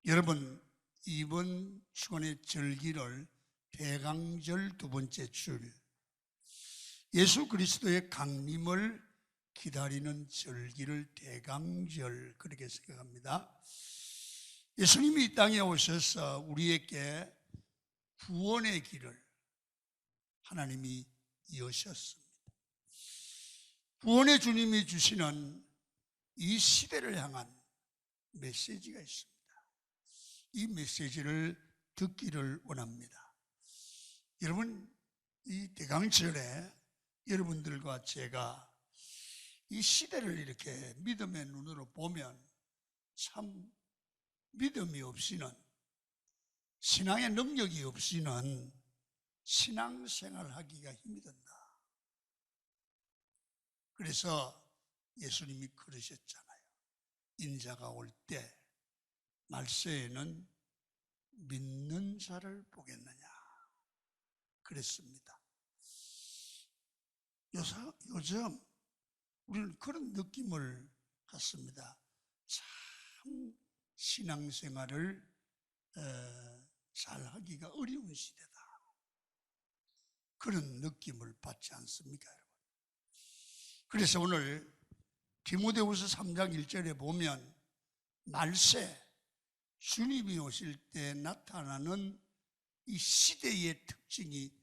여러분, 이번 주간의 절기를 대강절 두 번째 줄, 예수 그리스도의 강림을 기다리는 절기를 대강절, 그렇게 생각합니다. 예수님이 이 땅에 오셔서 우리에게 구원의 길을 하나님이 여셨습니다. 구원의 주님이 주시는 이 시대를 향한 메시지가 있습니다. 이 메시지를 듣기를 원합니다. 여러분, 이 대강절에 여러분들과 제가 이 시대를 이렇게 믿음의 눈으로 보면 참 믿음이 없이는, 신앙의 능력이 없이는 신앙생활 하기가 힘이 든다. 그래서 예수님이 그러셨잖아요. 인자가 올 때 말세에는 믿는 자를 보겠느냐 그랬습니다. 요즘 우리는 그런 느낌을 갖습니다. 참 신앙생활을 잘 하기가 어려운 시대다, 그런 느낌을 받지 않습니까, 여러분? 그래서 오늘 디모데후서 3장 1절에 보면 말세, 주님이 오실 때 나타나는 이 시대의 특징이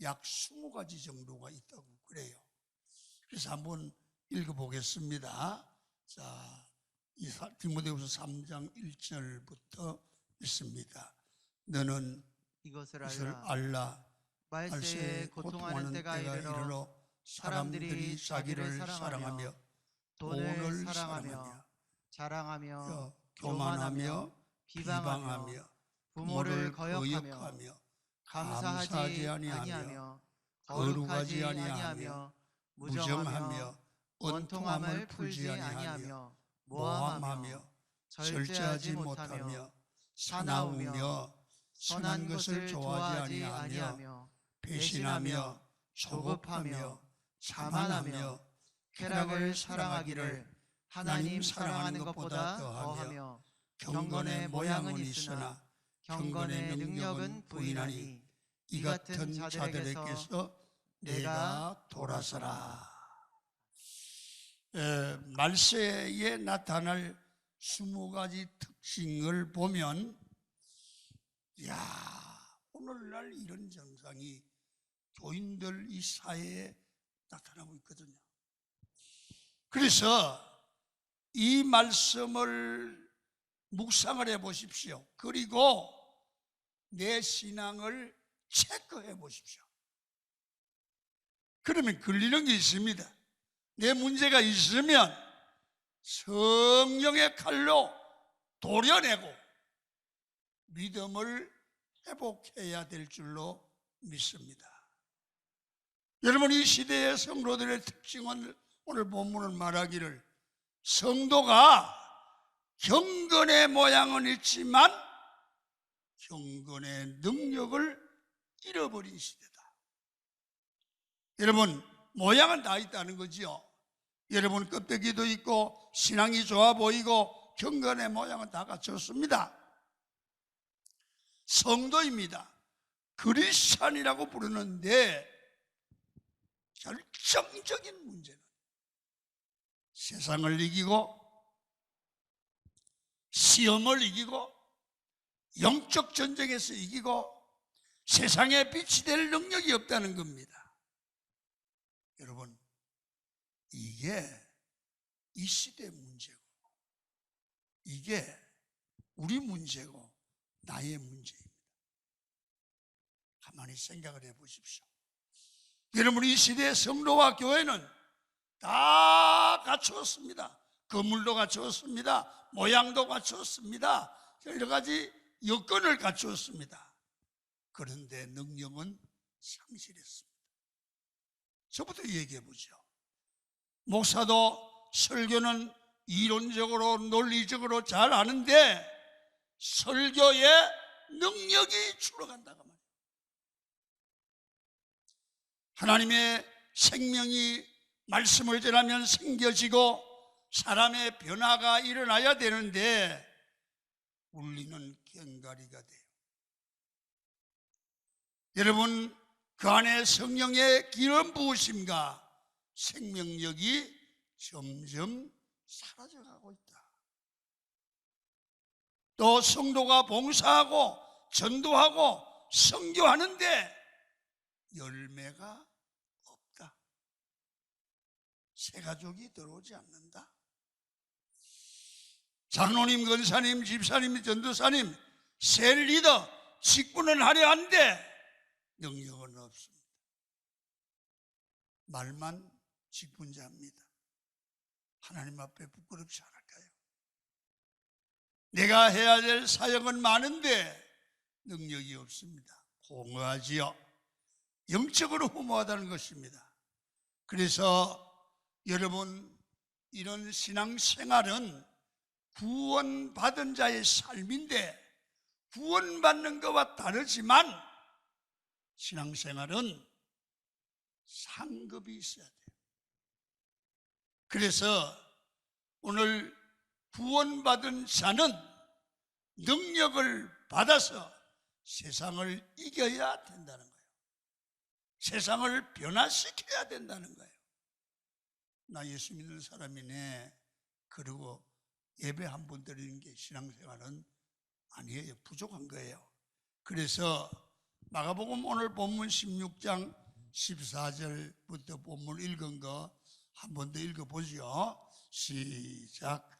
약 20가지 정도가 있다고 그래요. 그래서 한번 읽어보겠습니다. 자, 이 디모데후서 3장 1절부터 읽습니다. 너는 이것을 알라. 말세에 고통하는 때가 이르러 사람들이 자기를 사랑하며 돈을 사랑하며 자랑하며 교만하며 비방하며 부모를 거역하며 감사하지 아니하며 거룩하지 아니하며 무정하며 원통함을 풀지 아니하며 모함하며 절제하지 못하며 사나우며 선한 것을 좋아하지 아니하며 배신하며 조급하며 자만하며 쾌락을 사랑하기를 하나님 사랑하는 것보다 더하며 경건의 모양은 있으나 경건의 능력은 부인하니 이 같은 자들에게서 내가 돌아서라. 말세에 나타날 20가지 특징을 보면, 오늘날 이런 증상이 교인들 이 사회에 나타나고 있거든요. 그래서 이 말씀을 묵상을 해보십시오. 그리고 내 신앙을 체크해 보십시오. 그러면 걸리는 게 있습니다. 내 문제가 있으면 성령의 칼로 도려내고 믿음을 회복해야 될 줄로 믿습니다. 여러분, 이 시대의 성도들의 특징은 오늘 본문은 말하기를 성도가 경건의 모양은 있지만 경건의 능력을 잃어버린 시대다. 여러분, 모양은 다 있다는 거지요. 여러분, 껍데기도 있고 신앙이 좋아 보이고 경건의 모양은 다 갖췄습니다. 성도입니다. 그리스찬이라고 부르는데 결정적인 문제는 세상을 이기고 시험을 이기고 영적 전쟁에서 이기고 세상에 빛이 될 능력이 없다는 겁니다. 여러분, 이게 이 시대의 문제고 이게 우리 문제고 나의 문제입니다. 가만히 생각을 해보십시오. 여러분, 이 시대의 성도와 교회는 다 갖추었습니다. 건물도 갖추었습니다. 모양도 갖추었습니다. 여러 가지 여건을 갖추었습니다. 그런데 능력은 상실했습니다. 저부터 얘기해 보죠. 목사도 설교는 이론적으로 논리적으로 잘 아는데 설교의 능력이 줄어간다고 말이에요. 하나님의 생명이 말씀을 전하면 생겨지고 사람의 변화가 일어나야 되는데 울리는 꽹과리가 돼요. 여러분, 그 안에 성령의 기름 부으심과 생명력이 점점 사라져가고 있다. 또 성도가 봉사하고 전도하고 선교하는데 열매가 없다. 새 가족이 들어오지 않는다. 장로님, 권사님, 집사님, 전도사님, 새 리더, 직분은 하려 한데 능력은 없습니다. 말만 직분자입니다. 하나님 앞에 부끄럽지 않을까요? 내가 해야 될 사역은 많은데 능력이 없습니다. 공허하지요. 영적으로 허무하다는 것입니다. 그래서 여러분, 이런 신앙생활은 구원받은 자의 삶인데 구원받는 것과 다르지만 신앙생활은 상급이 있어야 돼요. 그래서 오늘 구원받은 자는 능력을 받아서 세상을 이겨야 된다는 거예요. 세상을 변화시켜야 된다는 거예요. 나 예수 믿는 사람이네, 그리고 예배 한 번 드리는 게 신앙생활은 아니에요. 부족한 거예요. 그래서 마가복음 오늘 본문 16장 14절부터 본문 읽은 거 한 번 더 읽어보죠. 시작.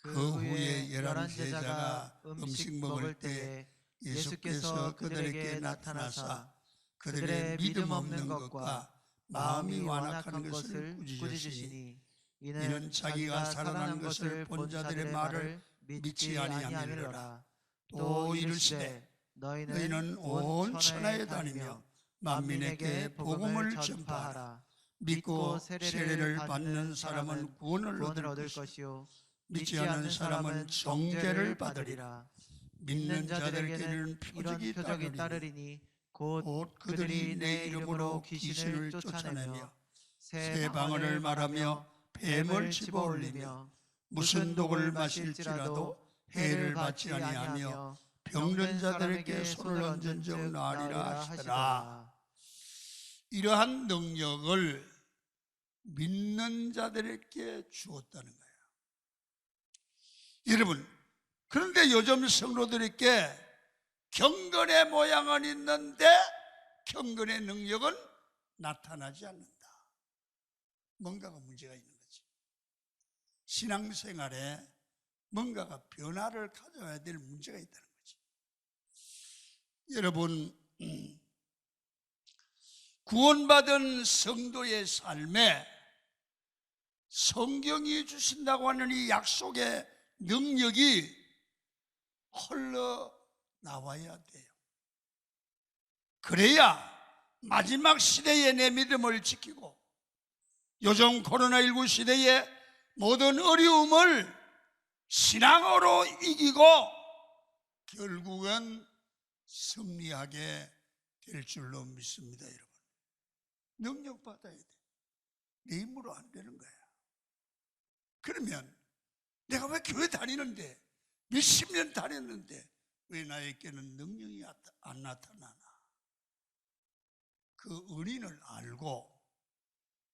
그 후에 11 제자가 음식 먹을 때 예수께서 그들에게 나타나사 그들의 믿음 없는 것과 마음이 완악한 것을 꾸짖으시니 이는 자기가 살아난 것을 본 자들의 말을 믿지 아니함이로라. 또 이르시되 너희는 온 천하에 다니며 만민에게 복음을 전파하라. 믿고 세례를 받는 사람은 구원을 얻을 것이요 믿지 않는 사람은 정죄를 받으리라. 믿는 자들에게는 표적이 따르리니 곧 그들이 내 이름으로 귀신을 쫓아내며 새 방언을 말하며 뱀을 집어올리며 무슨 독을 마실지라도 해를 받지 아니하며 병든 자들에게 손을 얹은 적 나으리라 하시더라. 이러한 능력을 믿는 자들에게 주었다는 거예요. 여러분, 그런데 요즘 성도들에게 경건의 모양은 있는데 경건의 능력은 나타나지 않는다. 뭔가가 문제가 있는 거지. 신앙생활에 뭔가가 변화를 가져야 될 문제가 있다는 거지. 여러분, 구원받은 성도의 삶에 성경이 주신다고 하는 이 약속의 능력이 흘러나와야 돼요. 그래야 마지막 시대에 내 믿음을 지키고 요즘 코로나19 시대의 모든 어려움을 신앙으로 이기고 결국은 승리하게 될 줄로 믿습니다. 여러분, 능력 받아야 돼. 내 힘으로 안 되는 거야. 그러면 내가 왜 교회 다니는데 몇십 년 다녔는데 왜 나에게는 능력이 안 나타나나? 그 은인을 알고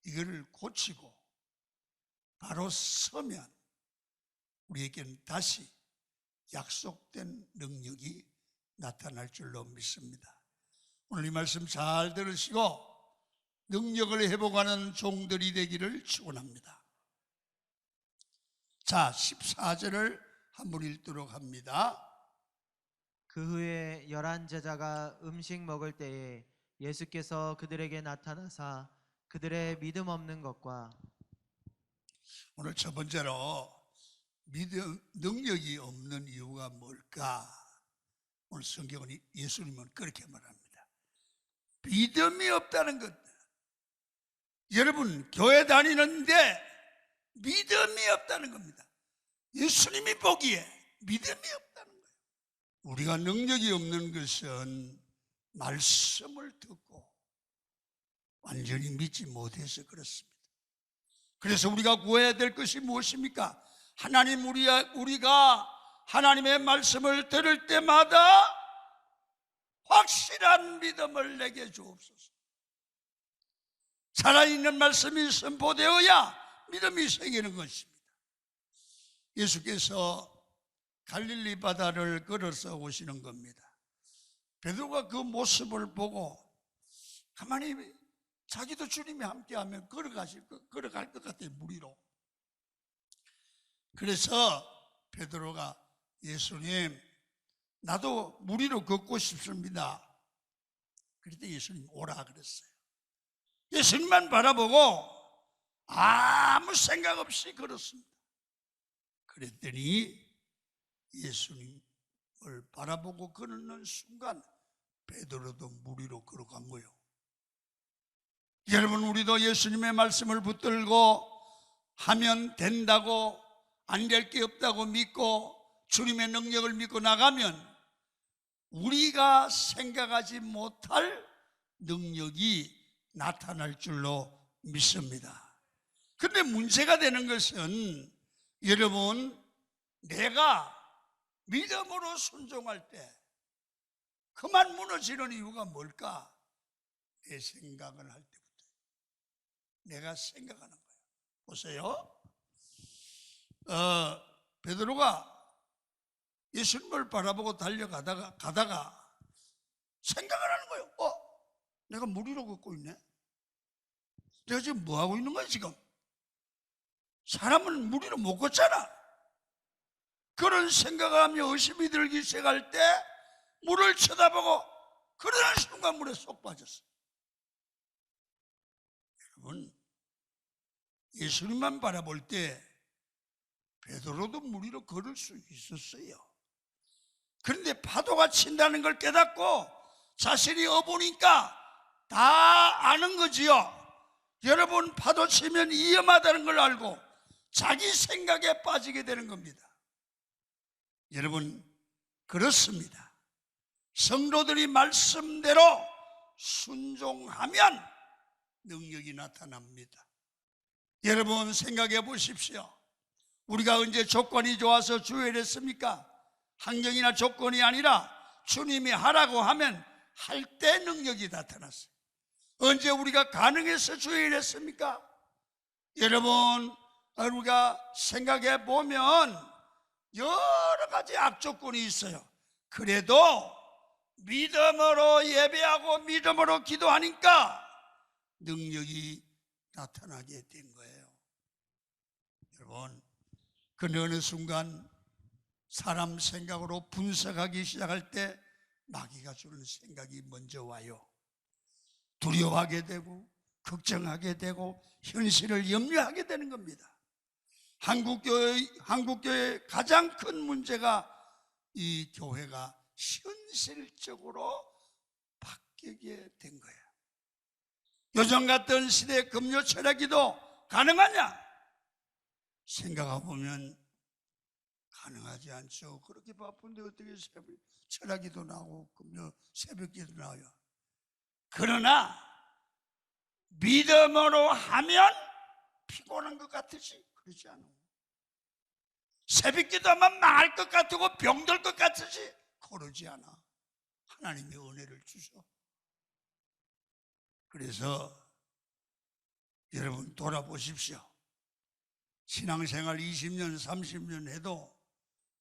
이거를 고치고 바로 서면 우리에게는 다시 약속된 능력이 나타날 줄로 믿습니다. 오늘 이 말씀 잘 들으시고 능력을 회복하는 종들이 되기를 축원합니다. 자, 14절을 한번 읽도록 합니다. 그 후에 11 제자가 음식 먹을 때에 예수께서 그들에게 나타나사 그들의 믿음 없는 것과 오늘 첫 번째로 믿음 능력이 없는 이유가 뭘까? 오늘 성경은 예수님은 그렇게 말합니다. 믿음이 없다는 것. 여러분, 교회 다니는데 믿음이 없다는 겁니다. 예수님이 보기에 믿음이 없다는 거예요. 우리가 능력이 없는 것은 말씀을 듣고 완전히 믿지 못해서 그렇습니다. 그래서 우리가 구해야 될 것이 무엇입니까? 하나님, 우리가 하나님의 말씀을 들을 때마다 확실한 믿음을 내게 주옵소서. 살아있는 말씀이 선포되어야 믿음이 생기는 것입니다. 예수께서 갈릴리 바다를 걸어서 오시는 겁니다. 베드로가 그 모습을 보고 가만히 자기도 주님이 함께하면 걸어갈 것 같아요, 무리로. 그래서 베드로가 예수님, 나도 무리로 걷고 싶습니다. 그랬더니 예수님 오라 그랬어요. 예수님만 바라보고 아무 생각 없이 걸었습니다. 그랬더니 예수님을 바라보고 걸는 순간 베드로도 무리로 걸어간 거예요. 여러분, 우리도 예수님의 말씀을 붙들고 하면 된다고, 안 될 게 없다고 믿고 주님의 능력을 믿고 나가면 우리가 생각하지 못할 능력이 나타날 줄로 믿습니다. 그런데 문제가 되는 것은 여러분, 내가 믿음으로 순종할 때 그만 무너지는 이유가 뭘까? 내 생각을 할 때부터 내가 생각하는 거예요. 보세요. 베드로가 예수님을 바라보고 가다가 생각을 하는 거예요. 내가 무리로 걷고 있네. 내가 지금 뭐 하고 있는 거야 지금? 사람은 무리로 못 걷잖아. 그런 생각을 하며 의심이 들기 시작할 때 물을 쳐다보고 그러는 순간 물에 쏙 빠졌어요. 여러분, 예수님만 바라볼 때 베드로도 무리로 걸을 수 있었어요. 그런데 파도가 친다는 걸 깨닫고 자신이 어보니까 다 아는 거지요. 여러분, 파도 치면 위험하다는 걸 알고 자기 생각에 빠지게 되는 겁니다. 여러분, 그렇습니다. 성도들이 말씀대로 순종하면 능력이 나타납니다. 여러분, 생각해 보십시오. 우리가 언제 조건이 좋아서 주일했습니까? 환경이나 조건이 아니라 주님이 하라고 하면 할 때 능력이 나타났어요. 언제 우리가 가능해서 주일했습니까? 여러분, 우리가 생각해 보면 여러 가지 악조건이 있어요. 그래도 믿음으로 예배하고 믿음으로 기도하니까 능력이 나타나게 된 거예요. 여러분, 그 어느 순간 사람 생각으로 분석하기 시작할 때 마귀가 주는 생각이 먼저 와요. 두려워하게 되고 걱정하게 되고 현실을 염려하게 되는 겁니다. 한국교회의 가장 큰 문제가 이 교회가 현실적으로 바뀌게 된 거예요. 요즘 같은 시대에 금요 철야기도 가능하냐? 생각해보면 가능하지 않죠. 그렇게 바쁜데 어떻게 철야기도 나오고 금요 새벽기도 나와요. 그러나 믿음으로 하면 피곤한 것 같으지 그렇지 않아. 새벽기도 하면 망할 것 같고 병들 것 같으지 그러지 않아. 하나님의 은혜를 주셔. 그래서 여러분 돌아보십시오. 신앙생활 20년 30년 해도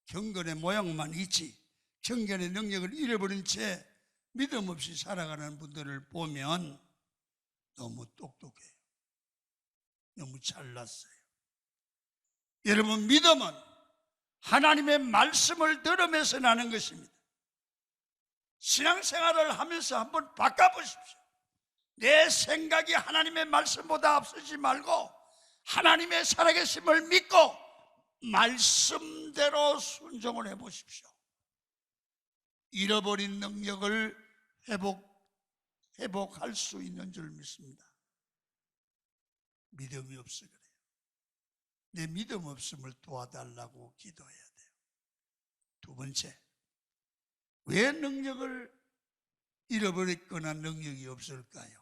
경건의 모양만 있지 경건의 능력을 잃어버린 채 믿음 없이 살아가는 분들을 보면 너무 똑똑해요. 너무 잘났어요. 여러분, 믿음은 하나님의 말씀을 들으면서 나는 것입니다. 신앙생활을 하면서 한번 바꿔보십시오. 내 생각이 하나님의 말씀보다 앞서지 말고 하나님의 살아계심을 믿고 말씀대로 순종을 해보십시오. 잃어버린 능력을 회복할 수 있는 줄 믿습니다. 믿음이 없어 그래요. 내 믿음 없음을 도와달라고 기도해야 돼요. 두 번째, 왜 능력을 잃어버렸거나 능력이 없을까요?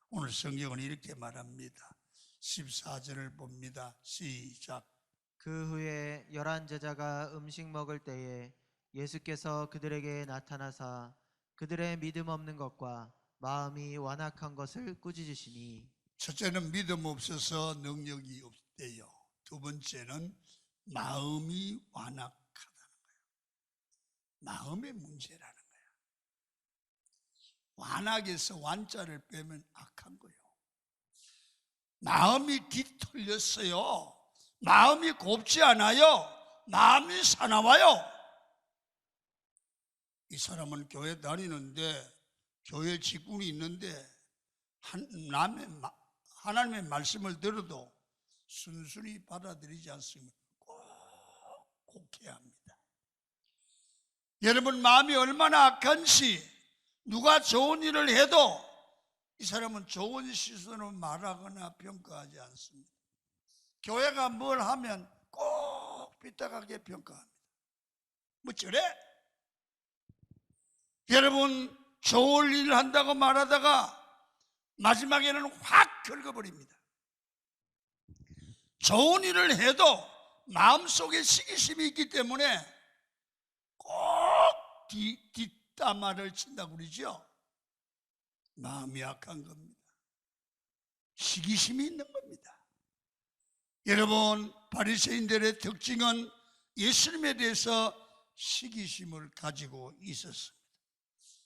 오늘 성경은 이렇게 말합니다. 14절을 봅니다. 시작. 그 후에 11 제자가 음식 먹을 때에 예수께서 그들에게 나타나사 그들의 믿음 없는 것과 마음이 완악한 것을 꾸짖으시니 첫째는 믿음 없어서 능력이 없대요. 두 번째는 마음이 완악하다는 거예요. 마음의 문제라는 거예요. 완악에서 완자를 빼면 악한 거예요. 마음이 뒤틀렸어요. 마음이 곱지 않아요. 마음이 사나워요. 이 사람은 교회 다니는데 교회 직분이 있는데 하나님의 말씀을 들어도 순순히 받아들이지 않으면 꼭 곡해야 합니다. 여러분, 마음이 얼마나 악한지 누가 좋은 일을 해도 이 사람은 좋은 시선으로 말하거나 평가하지 않습니다. 교회가 뭘 하면 꼭 삐딱하게 평가합니다. 뭐 저래? 여러분, 좋은 일을 한다고 말하다가 마지막에는 확 긁어버립니다. 좋은 일을 해도 마음속에 시기심이 있기 때문에 꼭 뒷담화를 친다고 그러죠. 마음이 약한 겁니다. 시기심이 있는 겁니다. 여러분, 바리새인들의 특징은 예수님에 대해서 시기심을 가지고 있었습니다.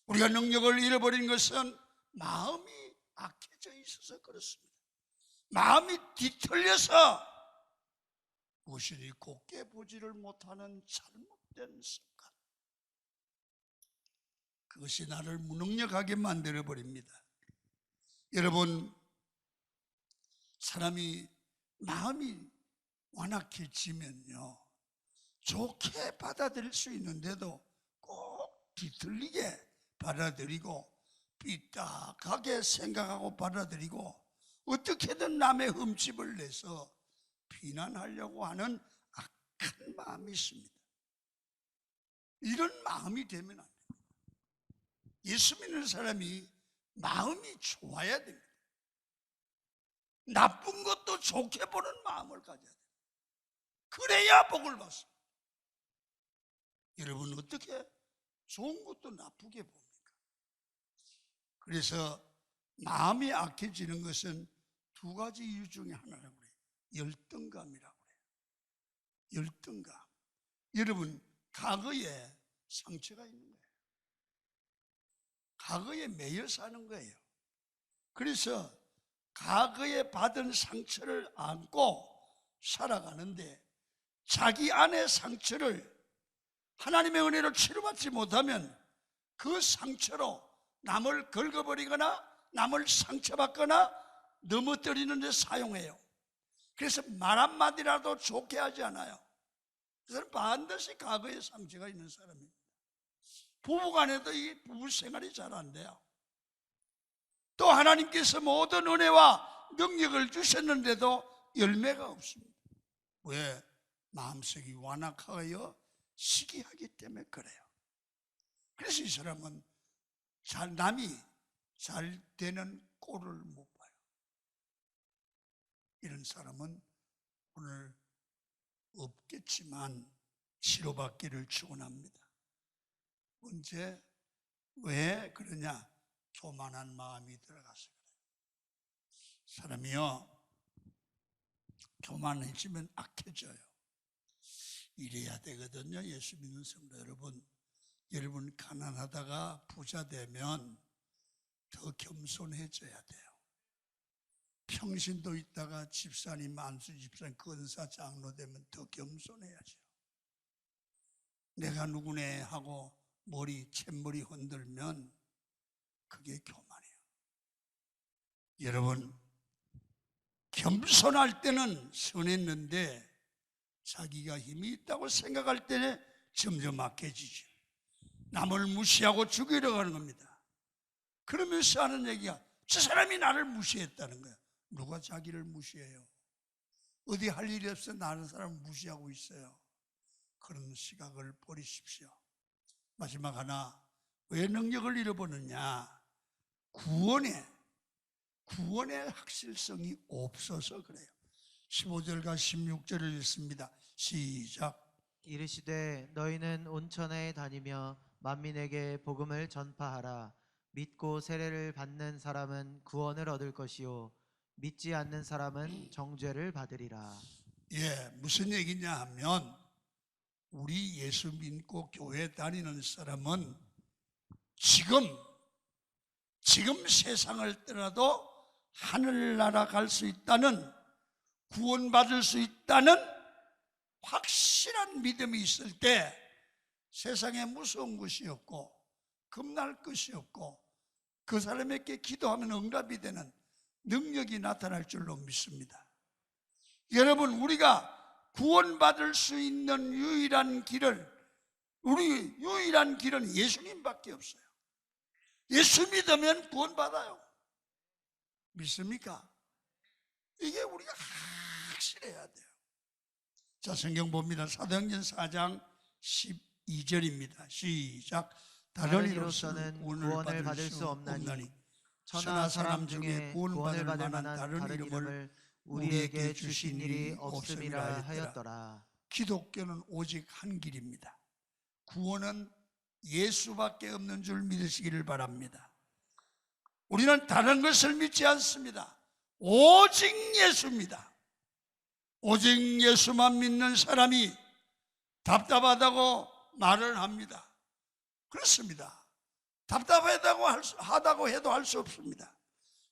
우리가 능력을 잃어버린 것은 마음이 악해져 있어서 그렇습니다. 마음이 뒤틀려서 무엇이 곱게 보지를 못하는 잘못된 습관, 그것이 나를 무능력하게 만들어버립니다. 여러분, 사람이 마음이 완악해지면요, 좋게 받아들일 수 있는데도 꼭 뒤틀리게 받아들이고 삐딱하게 생각하고 받아들이고 어떻게든 남의 흠집을 내서 비난하려고 하는 악한 마음이 있습니다. 이런 마음이 되면 안 됩니다. 예수 믿는 사람이 마음이 좋아야 됩니다. 나쁜 것도 좋게 보는 마음을 가져야 됩니다. 그래야 복을 받습니다. 여러분, 어떻게 좋은 것도 나쁘게 봅니까? 그래서 마음이 악해지는 것은 두 가지 이유 중에 하나라고 그래요. 열등감이라고 그래요. 열등감. 여러분, 과거에 상처가 있는 거예요. 과거에 매여 사는 거예요. 그래서 과거에 받은 상처를 안고 살아가는데 자기 안의 상처를 하나님의 은혜로 치료받지 못하면 그 상처로 남을 긁어버리거나 남을 상처받거나 넘어뜨리는 데 사용해요. 그래서 말 한마디라도 좋게 하지 않아요. 그래서 반드시 과거에 상처가 있는 사람입니다. 부부간에도 이 부부 생활이 잘 안 돼요. 또 하나님께서 모든 은혜와 능력을 주셨는데도 열매가 없습니다. 왜? 마음속이 완악하여 시기하기 때문에 그래요. 그래서 이 사람은 남이 잘 되는 꼴을 못 봐요. 이런 사람은 오늘 없겠지만 치료받기를 축원합니다. 언제? 왜 그러냐? 교만한 마음이 들어가서 그래요. 사람이요, 교만해지면 악해져요. 이래야 되거든요. 예수 믿는 성도 여러분, 여러분 가난하다가 부자 되면 더 겸손해져야 돼요. 평신도 있다가 집사님, 안수 집사님, 권사, 장로 되면 더 겸손해야죠. 내가 누구네 하고 챗머리 흔들면 그게 교만이에요. 여러분, 겸손할 때는 선했는데 자기가 힘이 있다고 생각할 때는 점점 악해지죠. 남을 무시하고 죽이려고 하는 겁니다. 그러면서 하는 얘기가 저 사람이 나를 무시했다는 거야. 누가 자기를 무시해요? 어디 할 일이 없어 나는 사람을 무시하고 있어요. 그런 시각을 버리십시오. 마지막 하나, 왜 능력을 잃어버느냐? 구원의 확실성이 없어서 그래요. 15절과 16절을 읽습니다. 시작. 이르시되 너희는 온천에 다니며 만민에게 복음을 전파하라. 믿고 세례를 받는 사람은 구원을 얻을 것이요 믿지 않는 사람은 정죄를 받으리라. 예, 무슨 얘기냐 하면 우리 예수 믿고 교회 다니는 사람은 지금 세상을 떠나도 하늘나라 갈 수 있다는, 구원받을 수 있다는 확실한 믿음이 있을 때 세상에 무서운 것이 없고 겁날 것이 없고 그 사람에게 기도하면 응답이 되는 능력이 나타날 줄로 믿습니다. 여러분, 우리가 구원받을 수 있는 유일한 길은 예수님밖에 없어요. 예수 믿으면 구원받아요. 믿습니까? 이게 우리가 확실해야 돼요. 자, 성경 봅니다. 사도행전 4장 12절입니다. 시작. 다른 이로서는 구원을 받을 수 없나니 천하 사람 중에 구원을 받을 만한 다른 이름을 우리에게 주신 일이 없음이라 하였더라. 기독교는 오직 한 길입니다. 구원은 예수밖에 없는 줄 믿으시기를 바랍니다. 우리는 다른 것을 믿지 않습니다. 오직 예수입니다. 오직 예수만 믿는 사람이 답답하다고 말을 합니다. 그렇습니다. 답답하다고 해도 할 수 없습니다.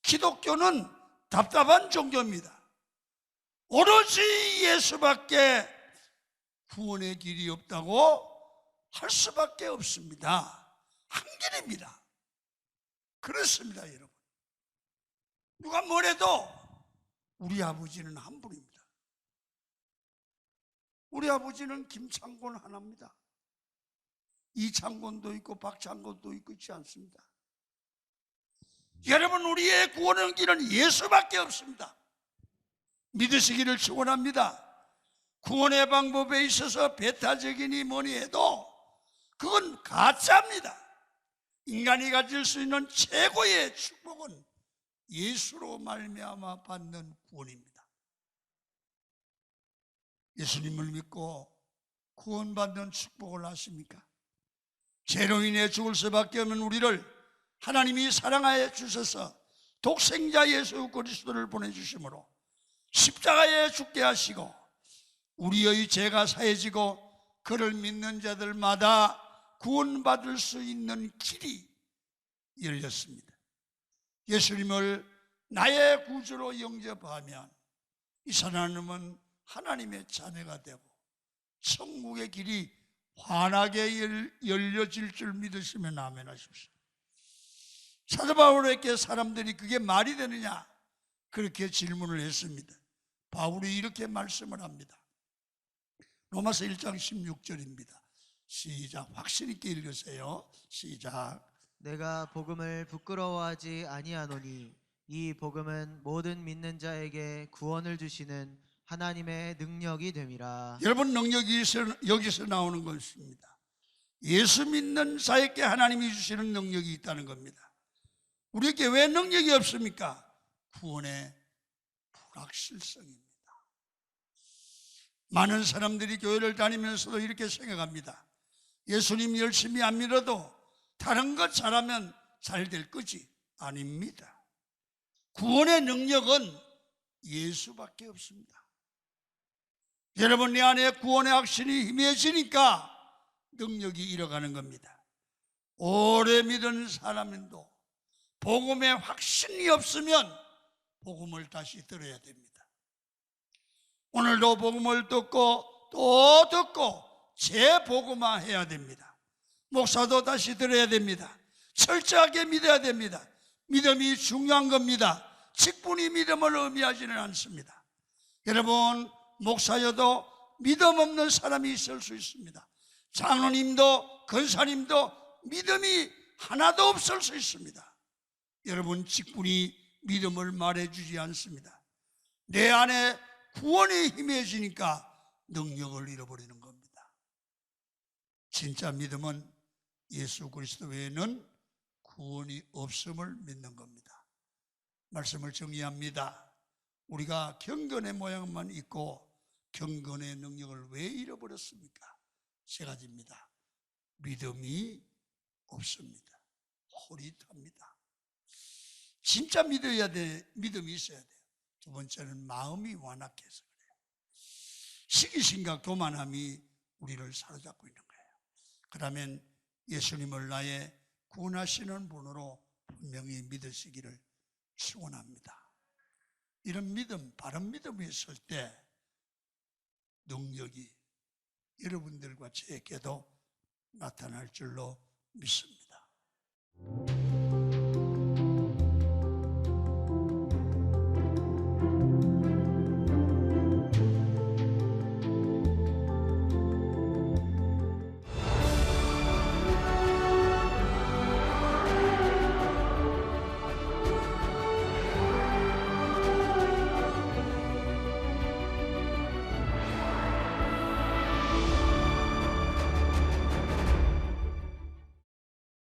기독교는 답답한 종교입니다. 오로지 예수밖에 구원의 길이 없다고 할 수밖에 없습니다. 한 길입니다. 그렇습니다, 여러분. 누가 뭐래도 우리 아버지는 한 분입니다. 우리 아버지는 김창곤 하나입니다. 이창곤도 있고 박창곤도 있고 있지 않습니다. 여러분, 우리의 구원의 길은 예수밖에 없습니다. 믿으시기를 축원합니다. 구원의 방법에 있어서 배타적이니 뭐니 해도 그건 가짜입니다. 인간이 가질 수 있는 최고의 축복은 예수로 말미암아 받는 구원입니다. 예수님을 믿고 구원받는 축복을 아십니까? 죄로 인해 죽을 수밖에 없는 우리를 하나님이 사랑하여 주셔서 독생자 예수 그리스도를 보내주심으로 십자가에 죽게 하시고 우리의 죄가 사해지고 그를 믿는 자들마다 구원받을 수 있는 길이 열렸습니다. 예수님을 나의 구주로 영접하면 이 사람은 하나님의 자녀가 되고 천국의 길이 환하게 열려질 줄 믿으시면 아멘 하십시오. 사도 바울에게 사람들이 그게 말이 되느냐 그렇게 질문을 했습니다. 바울이 이렇게 말씀을 합니다. 로마서 1장 16절입니다. 시작. 확신 있게 읽으세요. 시작. 내가 복음을 부끄러워하지 아니하노니 이 복음은 모든 믿는 자에게 구원을 주시는 하나님의 능력이 됨이라. 여러분, 능력이 여기서 나오는 것입니다. 예수 믿는 자에게 하나님이 주시는 능력이 있다는 겁니다. 우리에게 왜 능력이 없습니까? 구원의 불확실성입니다. 많은 사람들이 교회를 다니면서도 이렇게 생각합니다. 예수님 열심히 안 믿어도 다른 것 잘하면 잘 될 거지. 아닙니다. 구원의 능력은 예수밖에 없습니다. 여러분, 내 안에 구원의 확신이 희미해지니까 능력이 잃어가는 겁니다. 오래 믿은 사람도 복음의 확신이 없으면 복음을 다시 들어야 됩니다. 오늘도 복음을 듣고 또 듣고 재복음화해야 됩니다. 목사도 다시 들어야 됩니다. 철저하게 믿어야 됩니다. 믿음이 중요한 겁니다. 직분이 믿음을 의미하지는 않습니다. 여러분, 목사여도 믿음 없는 사람이 있을 수 있습니다. 장로님도 권사님도 믿음이 하나도 없을 수 있습니다. 여러분, 직분이 믿음을 말해주지 않습니다. 내 안에 구원이 희미해지니까 능력을 잃어버리는 겁니다. 진짜 믿음은 예수 그리스도 외에는 구원이 없음을 믿는 겁니다. 말씀을 정리합니다. 우리가 경건의 모양만 있고 경건의 능력을 왜 잃어버렸습니까? 세 가지입니다. 믿음이 없습니다. 호릿합니다. 진짜 믿어야 돼. 믿음이 있어야 돼요. 두 번째는 마음이 완악해서 그래요. 시기심각 교만함이 우리를 사로잡고 있는 거예요. 그러면 예수님을 나의 구원하시는 분으로 분명히 믿으시기를 축원합니다. 이런 믿음, 바른 믿음이 있을 때 능력이 여러분들과 저에게도 나타날 줄로 믿습니다.